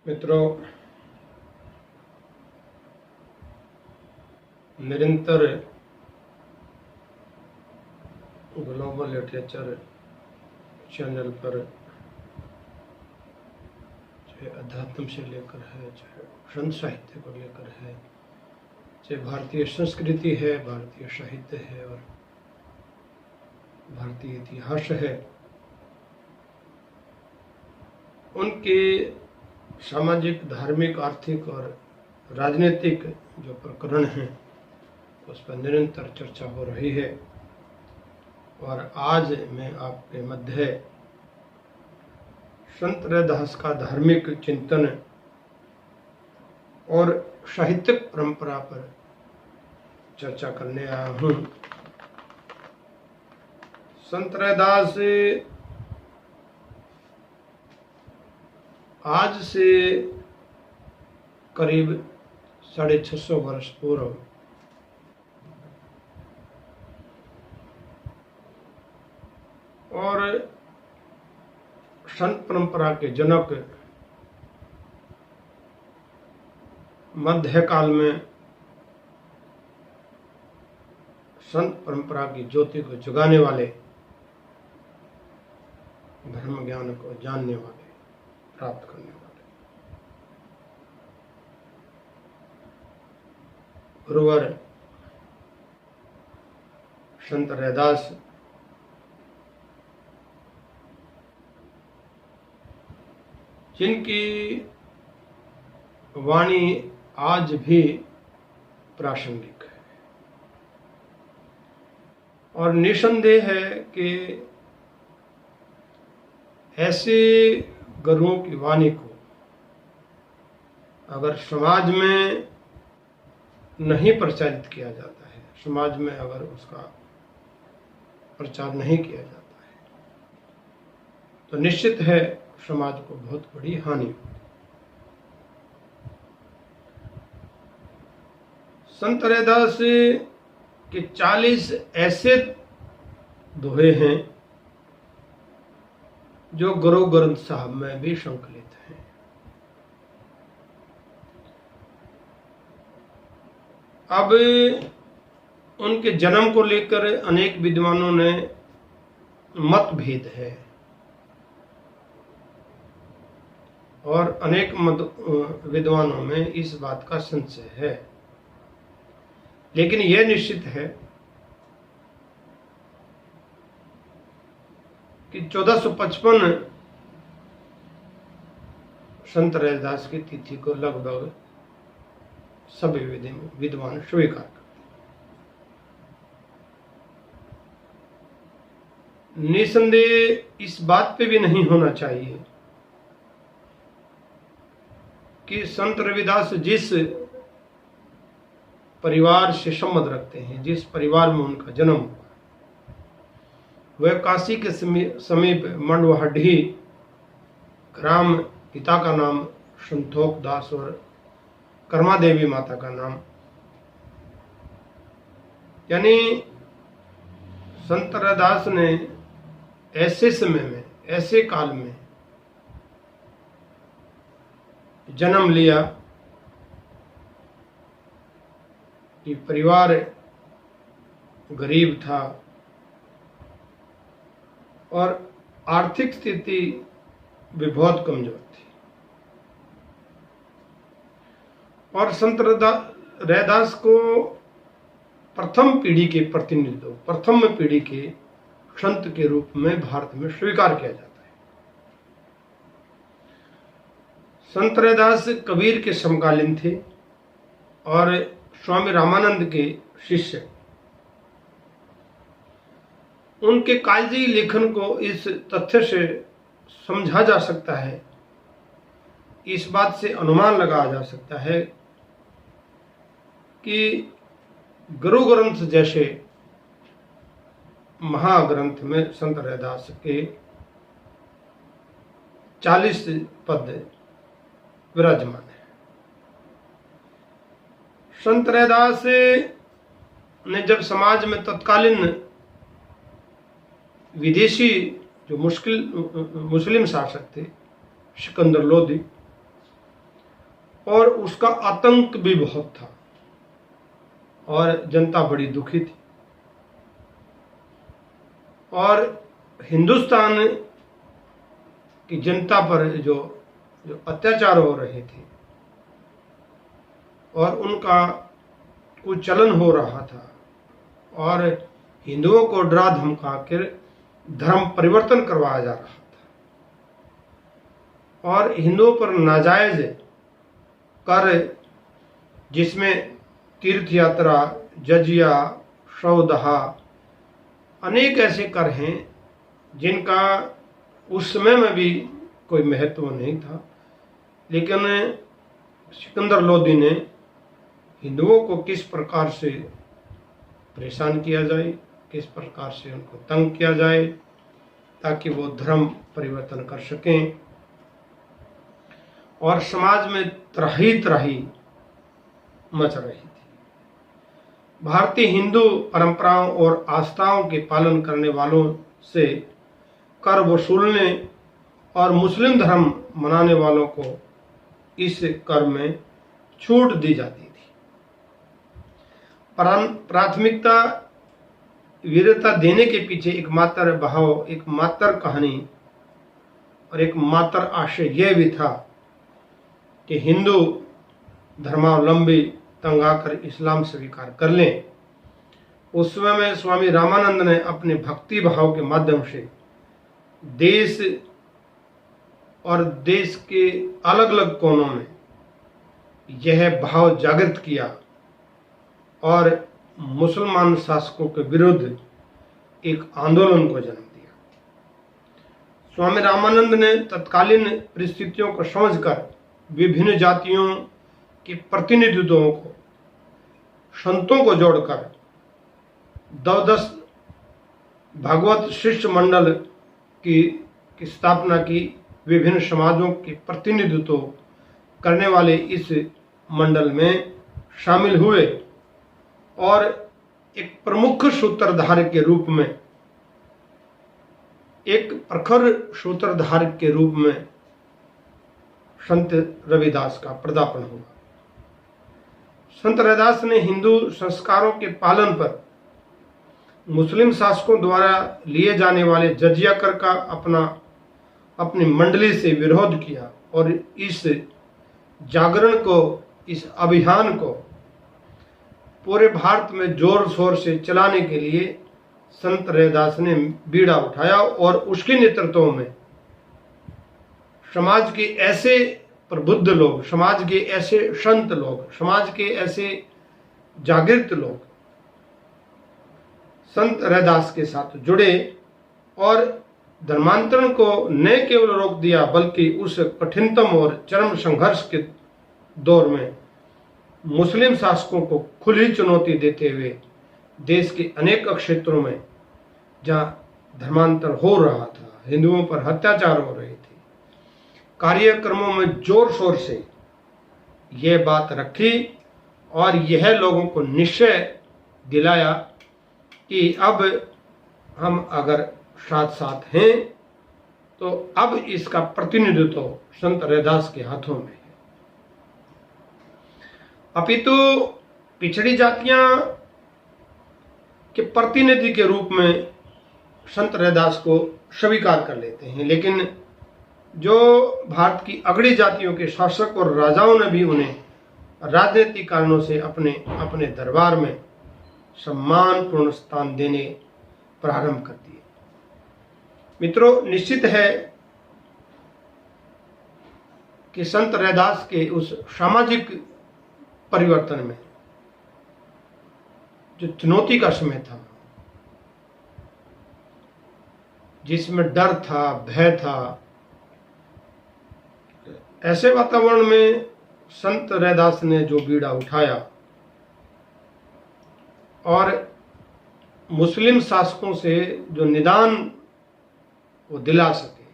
मित्रों, निरंतर global literature channel पर चाहे अध्यात्म से लेकर है, चाहे संत साहित्य को लेकर है, चाहे भारतीय संस्कृति है, भारतीय साहित्य है और भारतीय इतिहास है, उनके सामाजिक, धार्मिक, आर्थिक और राजनीतिक जो प्रकरण हैं उस पर निरंतर चर्चा हो रही है। और आज मैं आपके मध्य संत रैदास का धार्मिक चिंतन और साहित्यिक परंपरा पर चर्चा करने आया हूँ। संत रैदास आज से करीब 650 वर्ष पूर्व और संत परंपरा के जनक मध्यकाल में संत परंपरा की ज्योति को जगाने वाले, धर्म ज्ञान को जानने वाले, प्राप्त करने वाले गुरुवर संत रैदास जिनकी वाणी आज भी प्रासंगिक है और निसंदेह है कि ऐसे गुरुओं की वाणी को अगर समाज में नहीं प्रचारित किया जाता है, समाज में अगर उसका प्रचार नहीं किया जाता है, तो निश्चित है समाज को बहुत बड़ी हानि होती है। संत रैदास के 40 ऐसे दोहे हैं जो गुरु ग्रंथ साहब में भी संकलित हैं। अब उनके जन्म को लेकर अनेक विद्वानों ने मतभेद है और अनेक विद्वानों में इस बात का संशय है, लेकिन यह निश्चित है कि 1455 संत रैदास की तिथि को लगभग सभी विद्वान स्वीकार करते हैं। निसंदेह इस बात पे भी नहीं होना चाहिए कि संत रविदास जिस परिवार से संबंध रखते हैं, जिस परिवार में उनका जन्म हुआ, वह काशी के समीप मंडवाहढ़ी ग्राम, पिता का नाम संतोख दास और कर्मा देवी माता का नाम, यानी संत रैदास ने ऐसे समय में, ऐसे काल में जन्म लिया कि परिवार गरीब था और आर्थिक स्थिति भी बहुत कमजोर थी। और संत रैदास को प्रथम पीढ़ी के प्रतिनिधित्व, प्रथम पीढ़ी के संत के रूप में भारत में स्वीकार किया जाता है। संत रैदास कबीर के समकालीन थे और स्वामी रामानंद के शिष्य। उनके कालजयी लेखन को इस तथ्य से समझा जा सकता है, इस बात से अनुमान लगाया जा सकता है कि गुरु ग्रंथ जैसे महाग्रंथ में संत रैदास के 40 पद विराजमान है। संत रैदास ने जब समाज में तत्कालीन विदेशी जो मुस्लिम शासक थे, सिकंदर लोदी, और उसका आतंक भी बहुत था और जनता बड़ी दुखी थी। और हिंदुस्तान की जनता पर जो जो अत्याचार हो रहे थे और उनका कुचलन हो रहा था और हिंदुओं को डरा धमका कर धर्म परिवर्तन करवाया जा रहा था और हिंदुओं पर नाजायज कर, जिसमें तीर्थ यात्रा, जजिया, शवदहा, अनेक ऐसे कर हैं जिनका उस समय में भी कोई महत्व नहीं था, लेकिन सिकंदर लोदी ने हिंदुओं को किस प्रकार से परेशान किया जाए, किस प्रकार से उनको तंग किया जाए ताकि वो धर्म परिवर्तन कर सकें, और समाज में त्राही त्राही मच रही थी। भारतीय हिंदू परंपराओं और आस्थाओं के पालन करने वालों से कर वसूलने और मुस्लिम धर्म मनाने वालों को इस कर में छूट दी जाती थी। प्राथमिकता वीरता देने के पीछे एकमात्र भाव, एकमात्र कहानी और एकमात्र आशय यह भी था कि हिंदू धर्मावलंबी तंग आकर इस्लाम स्वीकार कर लें। उस समय में स्वामी रामानंद ने अपने भक्ति भाव के माध्यम से देश और देश के अलग अलग कोनों में यह भाव जागृत किया और मुसलमान शासकों के विरुद्ध एक आंदोलन को जन्म दिया। स्वामी रामानंद ने तत्कालीन परिस्थितियों को समझकर विभिन्न जातियों के प्रतिनिधित्वों को, संतों को जोड़कर 10 भागवत शिष्य मंडल की स्थापना की। विभिन्न समाजों के प्रतिनिधित्व करने वाले इस मंडल में शामिल हुए और एक प्रमुख सूत्रधार के रूप में, एक प्रखर सूत्रधार के रूप में संत रविदास का पदार्पण हुआ। संत रविदास ने हिंदू संस्कारों के पालन पर मुस्लिम शासकों द्वारा लिए जाने वाले जजिया कर का अपनी मंडली से विरोध किया और इस जागरण को, इस अभियान को पूरे भारत में जोर शोर से चलाने के लिए संत रविदास ने बीड़ा उठाया और उसके नेतृत्व में समाज के ऐसे प्रबुद्ध लोग, समाज के ऐसे संत लोग, समाज के ऐसे जागृत लोग संत रविदास के साथ जुड़े और धर्मांतरण को न केवल रोक दिया बल्कि उस कठिनतम और चरम संघर्ष के दौर में मुस्लिम शासकों को खुली चुनौती देते हुए देश के अनेक क्षेत्रों में जहां धर्मांतर हो रहा था, हिंदुओं पर अत्याचार हो रहे थे, कार्यक्रमों में जोर शोर से यह बात रखी और यह लोगों को निश्चय दिलाया कि अब हम अगर साथ साथ हैं तो अब इसका प्रतिनिधित्व संत रविदास के हाथों में है। अपितु पिछड़ी जातियां के प्रतिनिधि के रूप में संत रविदास को स्वीकार कर लेते हैं, लेकिन जो भारत की अगड़ी जातियों के शासक और राजाओं ने भी उन्हें राजनीतिक कारणों से अपने दरबार में सम्मानपूर्ण स्थान देने प्रारंभ कर दिए। मित्रों, निश्चित है कि संत रविदास के उस सामाजिक परिवर्तन में जो चुनौती का समय था, जिसमें डर था, भय था, ऐसे वातावरण में संत रविदास ने जो बीड़ा उठाया और मुस्लिम शासकों से जो निदान वो दिला सके,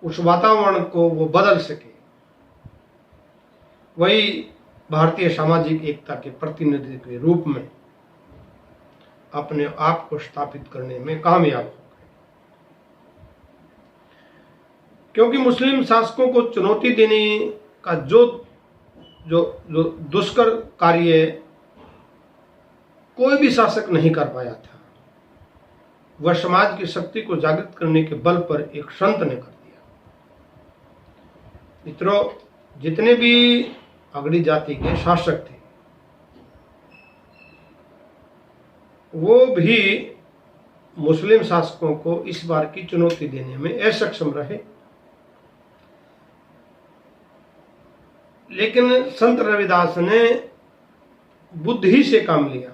उस वातावरण को वो बदल सके, वही भारतीय सामाजिक एकता के प्रतिनिधि के रूप में अपने आप को स्थापित करने में कामयाब हो गए। क्योंकि मुस्लिम शासकों को चुनौती देने का जो जो दुष्कर कार्य कोई भी शासक नहीं कर पाया था, वह समाज की शक्ति को जागृत करने के बल पर एक संत ने कर दिया। मित्रों, जितने भी अगड़ी जाति के शासक थे वो भी मुस्लिम शासकों को इस बार की चुनौती देने में असक्षम रहे। लेकिन संत रविदास ने बुद्धि से काम लिया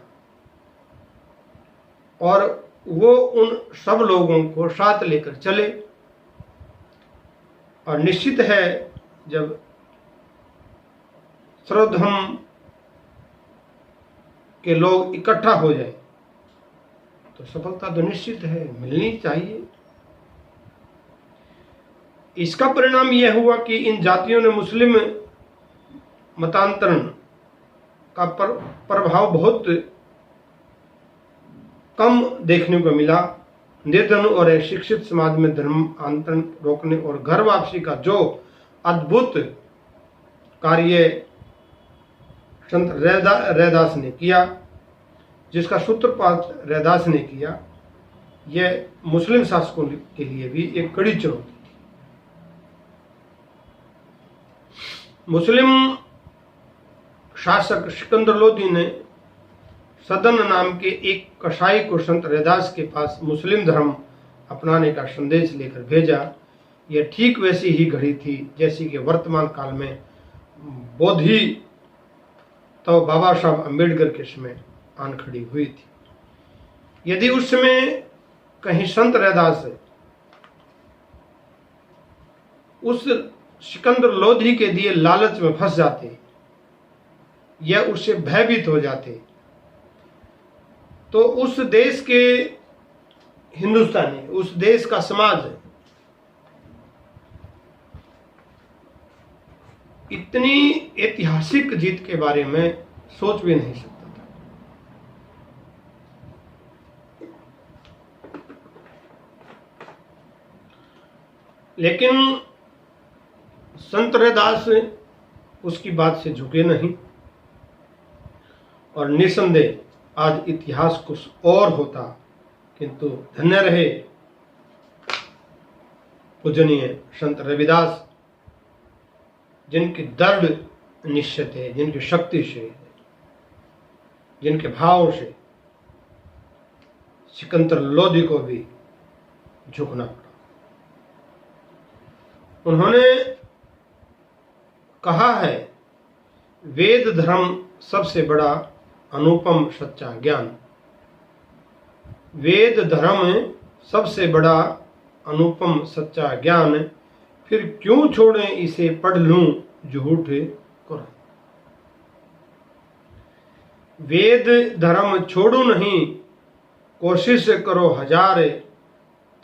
और वो उन सब लोगों को साथ लेकर चले। और निश्चित है जब सर्वधर्म के लोग इकट्ठा हो जाए तो सफलता तो निश्चित है, मिलनी चाहिए। इसका परिणाम यह हुआ कि इन जातियों ने मुस्लिम मतांतरण का प्रभाव बहुत कम देखने को मिला। निर्धन और शिक्षित समाज में धर्मांतरण रोकने और घर वापसी का जो अद्भुत कार्य संत रैदास ने किया, जिसका सूत्रपात रैदास ने किया, यह मुस्लिम शासकों के लिए भी एक कड़ी चुनौती थी। मुस्लिम शासक सिकंदर लोदी ने सदन नाम के एक कसाई को संत रैदास के पास मुस्लिम धर्म अपनाने का संदेश लेकर भेजा। यह ठीक वैसी ही घड़ी थी जैसी कि वर्तमान काल में बोधि तो बाबा साहब अम्बेडकर के समय आन खड़ी हुई थी। यदि उस समय कहीं संत रैदास उस सिकंदर लोधी के दिए लालच में फंस जाते या उससे भयभीत हो जाते तो उस देश के हिंदुस्तानी, उस देश का समाज इतनी ऐतिहासिक जीत के बारे में सोच भी नहीं सकता था। लेकिन संत रैदास उसकी बात से झुके नहीं और निसंदेह आज इतिहास कुछ और होता, किंतु धन्य रहे पूजनीय संत रविदास, जिनके दृढ़ निश्चय थे, जिनकी शक्ति से, जिनके भाव से सिकंदर लोधी को भी झुकना पड़ा। उन्होंने कहा है, वेद धर्म सबसे बड़ा अनुपम सच्चा ज्ञान। वेद धर्म सबसे बड़ा अनुपम सच्चा ज्ञान, फिर क्यों छोड़ें इसे पढ़ लूं झूठ कुरान। वेद धर्म छोड़ो नहीं, कोशिश करो हजार,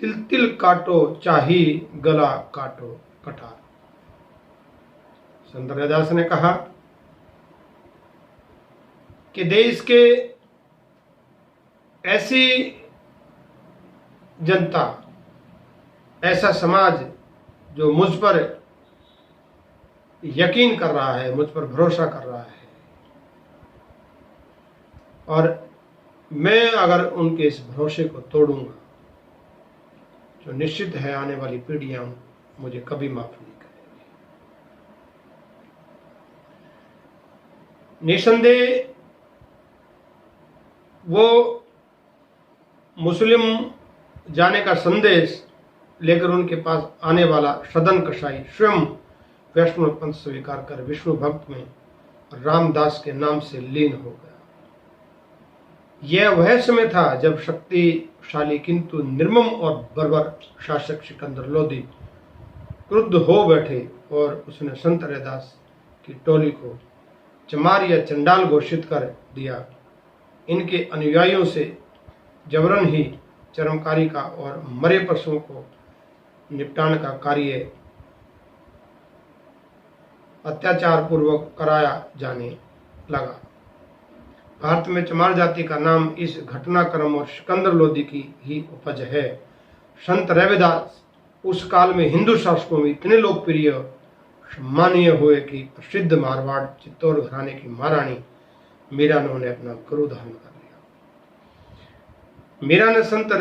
तिल तिल काटो चाही गला काटो कटार। संत रैदास ने कहा कि देश के ऐसी जनता, ऐसा समाज जो मुझ पर यकीन कर रहा है, मुझ पर भरोसा कर रहा है, और मैं अगर उनके इस भरोसे को तोड़ूंगा तो निश्चित है आने वाली पीढ़ियां मुझे कभी माफ नहीं करेंगी। निसंदेह वो मुस्लिम जाने का संदेश लेकर उनके पास आने वाला सदन कसाई स्वयं वैष्णव पंथ स्वीकार कर विष्णु भक्त में रामदास के नाम से लीन हो गया। यह वह समय था जब शक्तिशाली किंतु निर्मम और बर्बर शासक सिकंदर लोधी क्रुद्ध हो बैठे और उसने संत रैदास की टोली को चमार या चंडाल घोषित कर दिया। इनके अनुयायियों से जबरन ही चरमकारी का और मरे पशुओं को निपटाने का कार्य अत्याचार पूर्वक कराया जाने लगा। भारत में चमार जाति का नाम इस घटनाक्रम और सिकंदर लोधी की ही उपज है। संत रविदास उस काल में हिंदू शासकों में इतने लोकप्रिय सम्मानीय हुए कि प्रसिद्ध मारवाड़ चित्तौड़ घराने की महारानी मीरा ने अपना गुरु धारण कर लिया। मीरा ने संत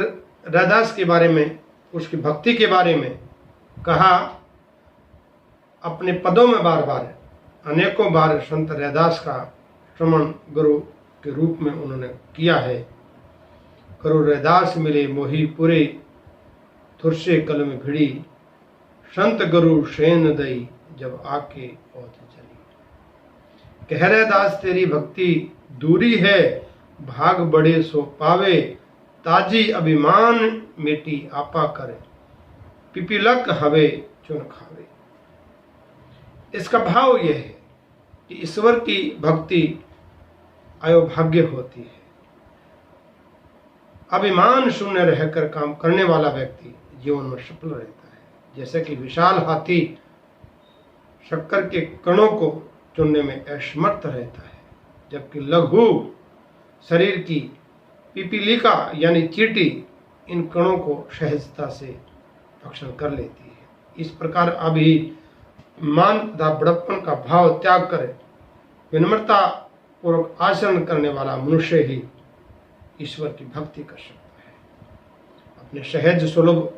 रैदास के बारे में, उसकी भक्ति के बारे में कहा, अपने पदों में बार बार अनेकों बार संत रैदास का श्रवण गुरु के रूप में उन्होंने किया है। गुरु रैदास मिले मोही पुरे, थुरसे कलम भिड़ी, संत गुरु शेन दई, जब आके पहुंच चली। कह रैदास तेरी भक्ति दूरी है, भाग बड़े सो पावे, ताजी अभिमान मेटी आपा करे, पिपीलक हवे चुन खावे। इसका भाव यह है कि ईश्वर की भक्ति अयोभाग्य होती है। अभिमान शून्य रहकर काम करने वाला व्यक्ति जीवन में सफल रहता है। जैसे कि विशाल हाथी शक्कर के कणों को चुनने में असमर्थ रहता है, जबकि लघु शरीर की पिपीलिका यानी चींटी इन कणों को सहजता से भक्षण कर लेती है। इस प्रकार अभिमान तथा बड़प्पन का भाव त्याग कर विनम्रता पूर्वक आचरण करने वाला मनुष्य ही ईश्वर की भक्ति कर सकता है। अपने सहज सुलभ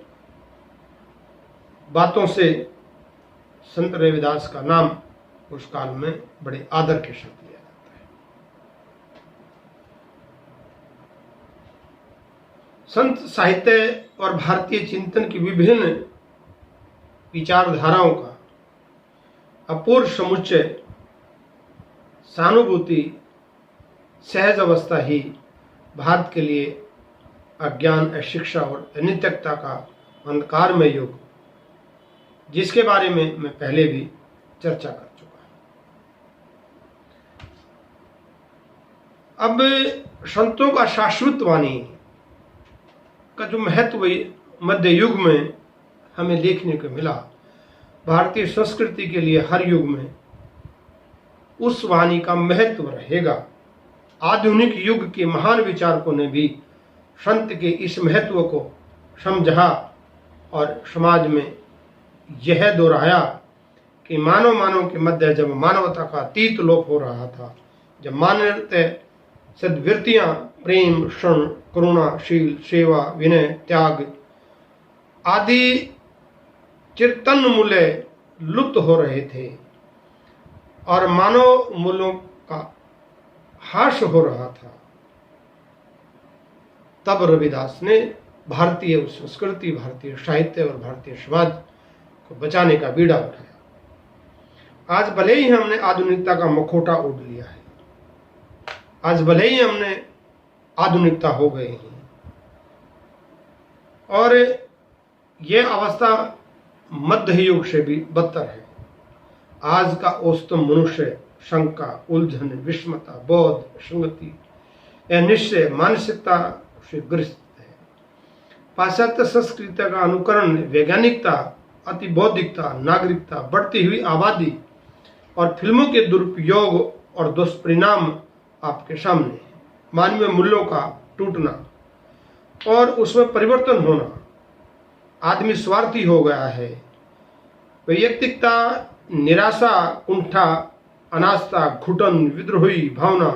बातों से संत रविदास का नाम उस काल में बड़े आदर के साथ लिया जाता है। संत साहित्य और भारतीय चिंतन की विभिन्न विचारधाराओं का अपूर्व समुच्चय, सहानुभूति, सहज अवस्था ही भारत के लिए अज्ञान, अशिक्षा और अनित्यता का अंधकारमय युग, जिसके बारे में मैं पहले भी चर्चा कर चुका हूं। अब संतों का शाश्वत वाणी का जो महत्व मध्य युग में हमें देखने को मिला, भारतीय संस्कृति के लिए हर युग में उस वाणी का महत्व रहेगा। आधुनिक युग के महान विचारकों ने भी संत के इस महत्व को समझा और समाज में यह दोहराया कि मानव के मध्य जब मानवता का अतीत लोप हो रहा था, जब मानवता सद्वृत्तियां प्रेम, क्षण, करुणा, शील, सेवा, विनय, त्याग आदि चिरतन मूल्य लुप्त हो रहे थे और मानव मूल्यों का ह्रास हो रहा था, तब रविदास ने भारतीय संस्कृति, भारतीय साहित्य और भारतीय समाज को बचाने का बीड़ा उठाया। आज भले ही हमने आधुनिकता का मुखौटा ओढ़ लिया है, आज भले ही हमने आधुनिकता हो गए हैं और यह अवस्था मध्य युग से भी बदतर है। आज का औसतम मनुष्य शंका, उलझन, विषमता, बोध, संगति या निश्चय मानसिकता से ग्रस्त है। पाश्चात्य संस्कृति का अनुकरण, वैज्ञानिकता, अति बौद्धिकता, नागरिकता, बढ़ती हुई आबादी और फिल्मों के दुरुपयोग और दुष्परिणाम आपके सामने है। मानवीय मूल्यों का टूटना और उसमें परिवर्तन होना। आदमी स्वार्थी हो गया है। वैयक्तिकता, निराशा, कुंठा, अनास्था, घुटन, विद्रोही भावना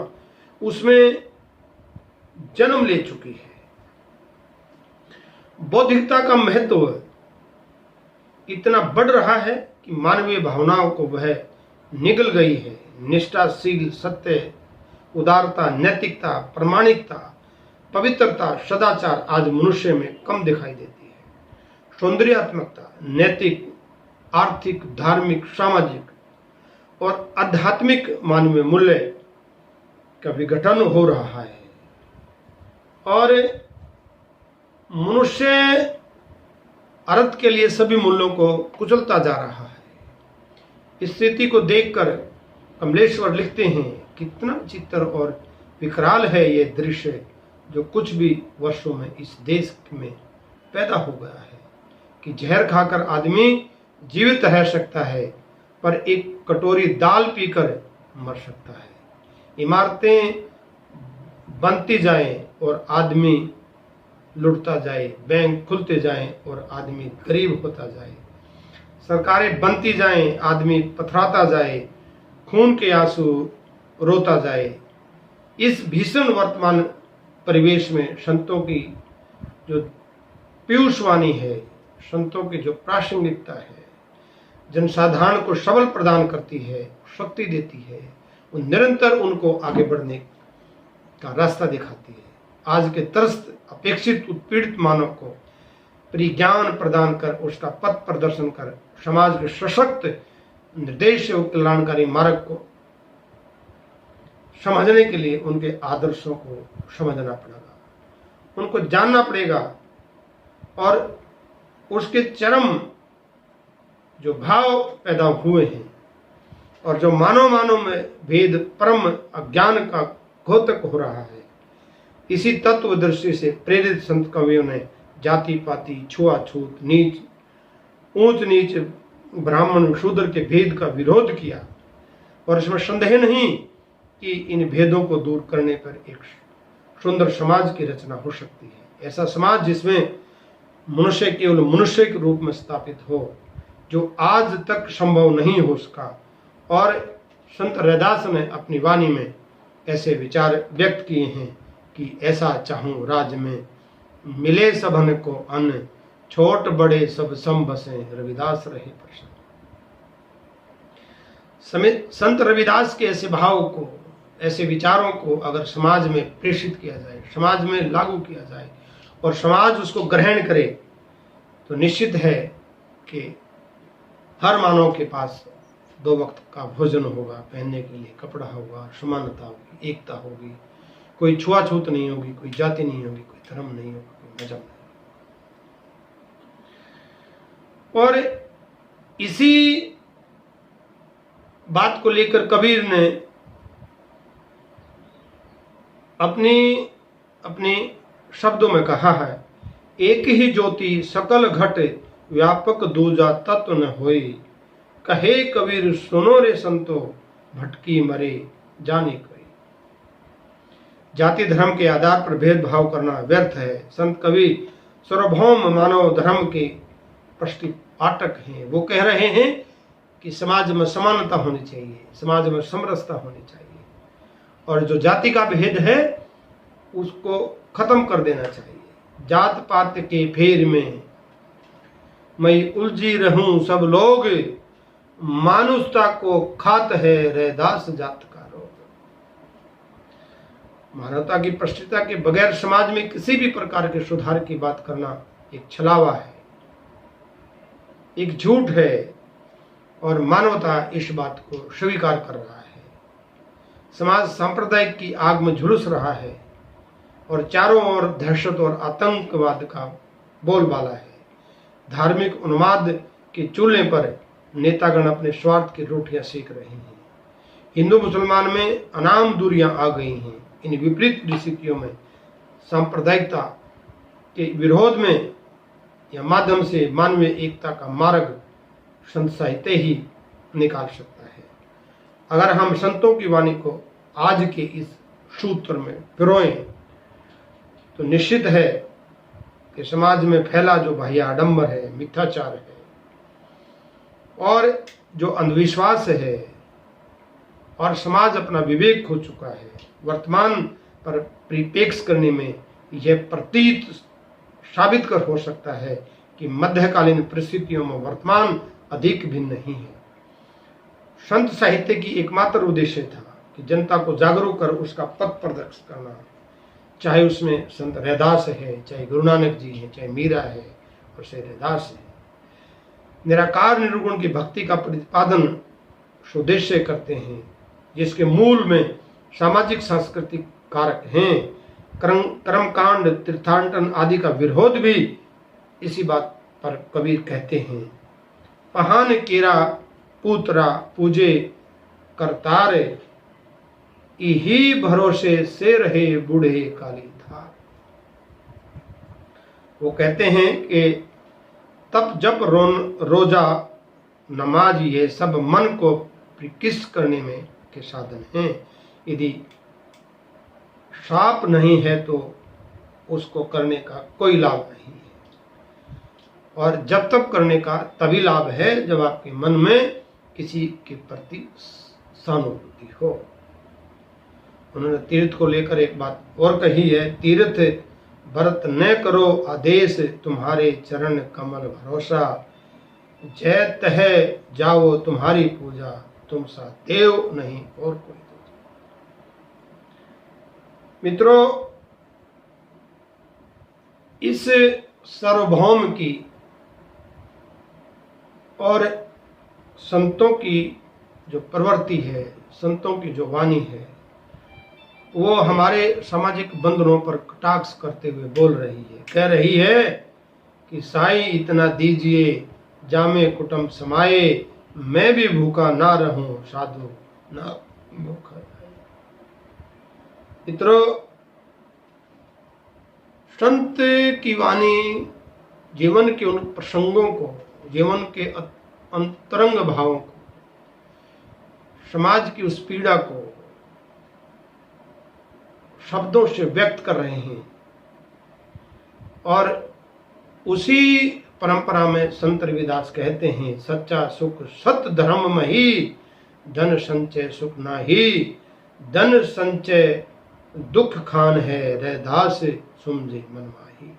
उसमें जन्म ले चुकी है। बौद्धिकता का महत्व इतना बढ़ रहा है कि मानवीय भावनाओं को वह निगल गई है। निष्ठाशील, सत्य, उदारता, नैतिकता, प्रामाणिकता, पवित्रता, सदाचार आज मनुष्य में कम दिखाई देती है। सौंदर्यात्मकता, नैतिक, आर्थिक, धार्मिक, सामाजिक और आध्यात्मिक मानवीय मूल्य का विघटन हो रहा है और मनुष्य अर्थ के लिए सभी मूल्यों को कुचलता जा रहा है। इस स्थिति को देखकर कमलेश्वर लिखते हैं, कितना चित्र और विकराल है ये दृश्य जो कुछ भी वर्षों में इस देश में पैदा हो गया है कि जहर खाकर आदमी जीवित रह सकता है पर एक कटोरी दाल पीकर मर सकता है। इमारतें बनती जाएं और आदमी लुटता जाए, बैंक खुलते जाएं और आदमी गरीब होता जाए। सरकारें बनती जाएं, आदमी पथराता जाए, खून के आंसू रोता जाए। इस भीषण वर्तमान परिवेश में संतों की जो पीयूषवाणी है, संतों की जो प्रासंगिकता है, जनसाधारण को सबल प्रदान करती है, शक्ति देती है, वो निरंतर उनको आगे बढ़ने का रास्ता दिखाती है। आज के त्रस्त अपेक्षित उत्पीड़ित मानव को परिज्ञान प्रदान कर, उसका पथ प्रदर्शन कर, समाज के सशक्त निर्देश और कल्याणकारी मार्ग को समझने के लिए उनके आदर्शों को समझना पड़ेगा, उनको जानना पड़ेगा और उसके चरम जो भाव पैदा हुए हैं और जो मानव में भेद परम अज्ञान का घोतक हो रहा है, इसी तत्व दृष्टि से प्रेरित संत कवियों ने जाति पाति, छुआछूत, नीच ऊंच नीच, ब्राह्मण शूद्र के भेद का विरोध किया। और इसमें संदेह नहीं कि इन भेदों को दूर करने पर एक सुंदर समाज की रचना हो सकती है। ऐसा समाज जिसमें मनुष्य केवल मनुष्य के रूप में स्थापित हो, जो आज तक संभव नहीं हो सका। और संत रैदास ने अपनी वाणी में ऐसे विचार व्यक्त किए हैं कि ऐसा चाहूं राज में, मिले सबन को अन्न, छोट बड़े सब सम बसे, रविदास रहे प्रसन्न। संत रविदास के ऐसे भाव को, ऐसे विचारों को अगर समाज में प्रेषित किया जाए, समाज में लागू किया जाए और समाज उसको ग्रहण करे, तो निश्चित है कि हर मानव के पास 2 वक्त का भोजन होगा, पहनने के लिए कपड़ा होगा, समानता होगी, एकता होगी, कोई छुआछूत नहीं होगी, कोई जाति नहीं होगी, कोई धर्म नहीं होगा, कोई मजहब नहीं। और इसी बात को लेकर कबीर ने अपने शब्दों में कहा है, एक ही ज्योति सकल घट, व्यापक दूजा तत्व न होई, कहे कबीर सुनो रे संतो, भटकी मरे जाने कोई। जाति धर्म के आधार पर भेदभाव करना व्यर्थ है। संत कवि सार्वभौम मानव धर्म के प्रतिपाटक हैं। वो कह रहे हैं कि समाज में समानता होनी चाहिए, समाज में समरसता होनी चाहिए, और जो जाति का भेद है उसको खत्म कर देना चाहिए। जात पात के फेर में मैं उलझी रहूं सब लोग, मानुषता को खात है रैदास जात का रोग। मानवता की पृष्ठता के बगैर समाज में किसी भी प्रकार के सुधार की बात करना एक छलावा है, एक झूठ है, और मानवता इस बात को स्वीकार कर रहा है। समाज सांप्रदायिक की आग में झुलस रहा है और चारों ओर दहशत और आतंकवाद का बोलबाला है। धार्मिक उन्माद के चूल्हे पर नेतागण अपने स्वार्थ की रोटियां सेक रहे हैं। हिंदू मुसलमान में अनाम दूरियां आ गई हैं। इन विपरीत स्थितियों में सांप्रदायिकता के विरोध में या माध्यम से मानवीय एकता का मार्ग संत साहित्य ही निकाल सकता है। अगर हम संतों की वाणी को आज के इस सूत्र में पिरोएं तो निश्चित है कि समाज में फैला जो बाह्य आडंबर है, मिथ्याचार है और जो अंधविश्वास है, और समाज अपना विवेक खो चुका है, वर्तमान पर परिप्रेक्ष्य करने में यह प्रतीत साबित कर हो सकता है कि मध्यकालीन परिस्थितियों में वर्तमान अधिक भिन्न नहीं है। संत साहित्य की एकमात्र उद्देश्य था कि जनता को जागरूक कर उसका पथ प्रदर्शित करना, चाहे उसमें संत रैदास है, चाहे गुरु नानक जी है, चाहे मीरा है और चाहे रैदास है। निराकार निर्गुण की भक्ति का प्रतिपादन सुदेश्य करते हैं, जिसके मूल में सामाजिक सांस्कृतिक कारक हैं। कर्मकांड, तीर्थाटन आदि का विरोध भी इसी बात पर कबीर कहते हैं। पहान केरा पूतरा पूजे करतार, इही भरोसे से रहे बूढ़े काली धार। वो कहते हैं कि तप जप रोजा नमाज ये सब मन को प्रकृष्ट करने में के साधन हैं। यदि श्राप नहीं है तो उसको करने का कोई लाभ नहीं है। और जब तब करने का तभी लाभ है जब आपके मन में किसी के प्रति सहानुभूति हो। उन्होंने तीर्थ को लेकर एक बात और कही है, तीर्थ व्रत न करो आदेश, तुम्हारे चरण कमल भरोसा, जय तह जाओ तुम्हारी पूजा, तुम सा देव नहीं और कोई। मित्रों, इस सार्वभौम की और संतों की जो प्रवृत्ति है, संतों की जो वाणी है, वो हमारे सामाजिक बंधनों पर कटाक्ष करते हुए बोल रही है। कह रही है कि साईं इतना दीजिए जामे कुटुंब समाये, मैं भी भूखा ना रहूं साधु ना भूखा। मित्रों, संत की वाणी जीवन के उन प्रसंगों को, जीवन के अंतरंग भावों को, समाज की उस पीड़ा को शब्दों से व्यक्त कर रहे हैं। और उसी परंपरा में संत रविदास कहते हैं, सच्चा सुख सत धर्म में ही, धन संचय सुख नाही, धन संचय दुख खान है, रैदास सुमझे मन माही।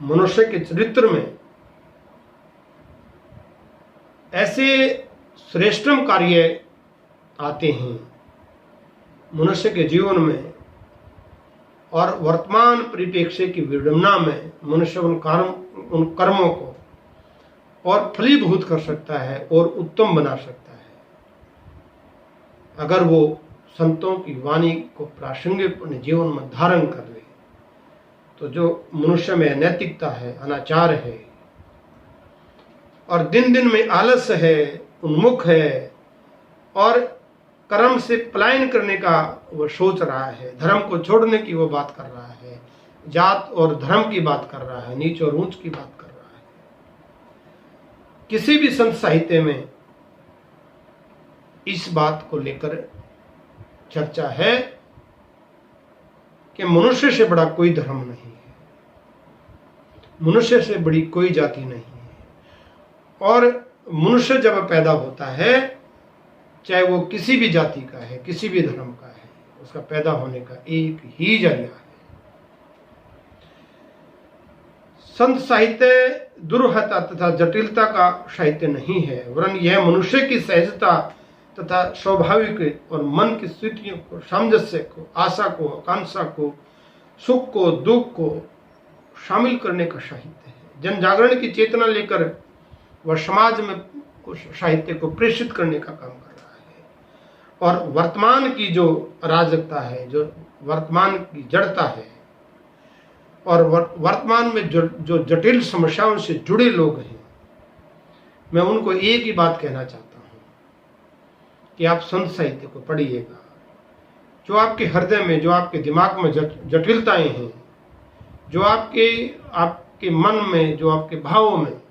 मनुष्य के चरित्र में ऐसे श्रेष्ठतम कार्य आते हैं मनुष्य के जीवन में, और वर्तमान परिप्रेक्ष्य की विडंबना में मनुष्य उन कर्मों को और फलीभूत कर सकता है और उत्तम बना सकता है, अगर वो संतों की वाणी को प्रासंगिक अपने जीवन में धारण कर ले। तो जो मनुष्य में अनैतिकता है, अनाचार है और दिन दिन में आलस है, उन्मुख है और कर्म से पलायन करने का वो सोच रहा है, धर्म को छोड़ने की वो बात कर रहा है, जात और धर्म की बात कर रहा है, नीच और ऊंच की बात कर रहा है। किसी भी संत साहित्य में इस बात को लेकर चर्चा है कि मनुष्य से बड़ा कोई धर्म नहीं है, मनुष्य से बड़ी कोई जाति नहीं है। और मनुष्य जब पैदा होता है, चाहे वो किसी भी जाति का है, किसी भी धर्म का है, उसका पैदा होने का एक ही जरिया है। संत साहित्य दुर्हता तथा जटिलता का साहित्य नहीं है, वरन यह मनुष्य की सहजता तथा स्वाभाविक और मन की स्थितियों को, सामंजस्य को, आशा को, आकांक्षा को, सुख को, दुख को शामिल करने का साहित्य है। जन जागरण की चेतना लेकर वह समाज में उस साहित्य को प्रेषित करने का काम कर रहा है। और वर्तमान की जो अराजकता है, जो वर्तमान की जड़ता है और वर्तमान में जो जटिल समस्याओं से जुड़े लोग हैं, मैं उनको एक ही बात कहना चाहता हूँ कि आप संत साहित्य को पढ़िएगा। जो आपके हृदय में, जो आपके दिमाग में जटिलताएं हैं, जो आपके मन में, जो आपके भावों में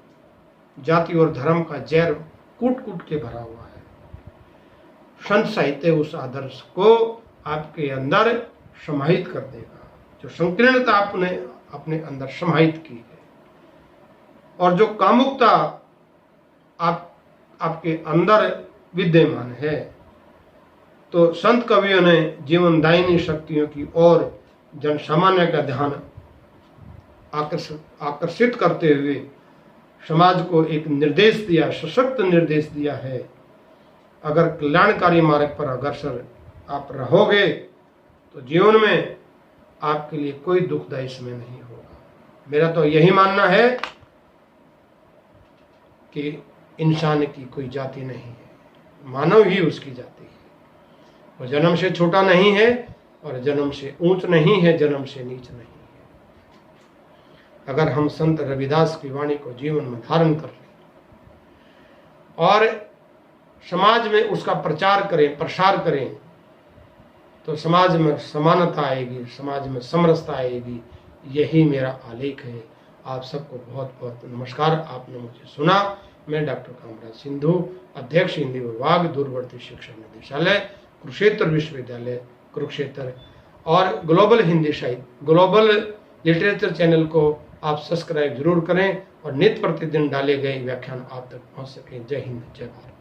जाति और धर्म का जहर कूट कूट के भरा हुआ है, संत साहित्य उस आदर्श को आपके अंदर समाहित कर देगा। जो संकीर्णता आपने अपने अंदर समाहित की है और जो कामुकता आपके अंदर विद्यमान है, तो संत कवियों ने जीवनदायिनी शक्तियों की ओर जन सामान्य का ध्यान आकर्षित करते हुए समाज को एक निर्देश दिया, सशक्त निर्देश दिया है। अगर कल्याणकारी मार्ग पर अग्रसर आप रहोगे तो जीवन में आपके लिए कोई दुखदायी समय नहीं होगा। मेरा तो यही मानना है कि इंसान की कोई जाति नहीं है, मानव ही उसकी जाति है। वो जन्म से छोटा नहीं है और जन्म से ऊंच नहीं है, जन्म से नीच नहीं है। अगर हम संत रविदास की वाणी को जीवन में धारण कर लें और समाज में उसका प्रचार करें, प्रसार करें, तो समाज में समानता आएगी, समाज में समरसता आएगी। यही मेरा आलेख है। आप सबको बहुत बहुत नमस्कार। आपने मुझे सुना। मैं डॉक्टर कामराज सिंधु, अध्यक्ष हिंदी विभाग, दूरवर्ती शिक्षा निदेशालय, कुरुक्षेत्र विश्वविद्यालय कुरुक्षेत्र, और ग्लोबल हिंदी साहित्य, ग्लोबल लिटरेचर चैनल को आप सब्सक्राइब जरूर करें और नित्य प्रतिदिन डाले गए व्याख्यान आप तक पहुंच सके। जय हिंद, जय भारत।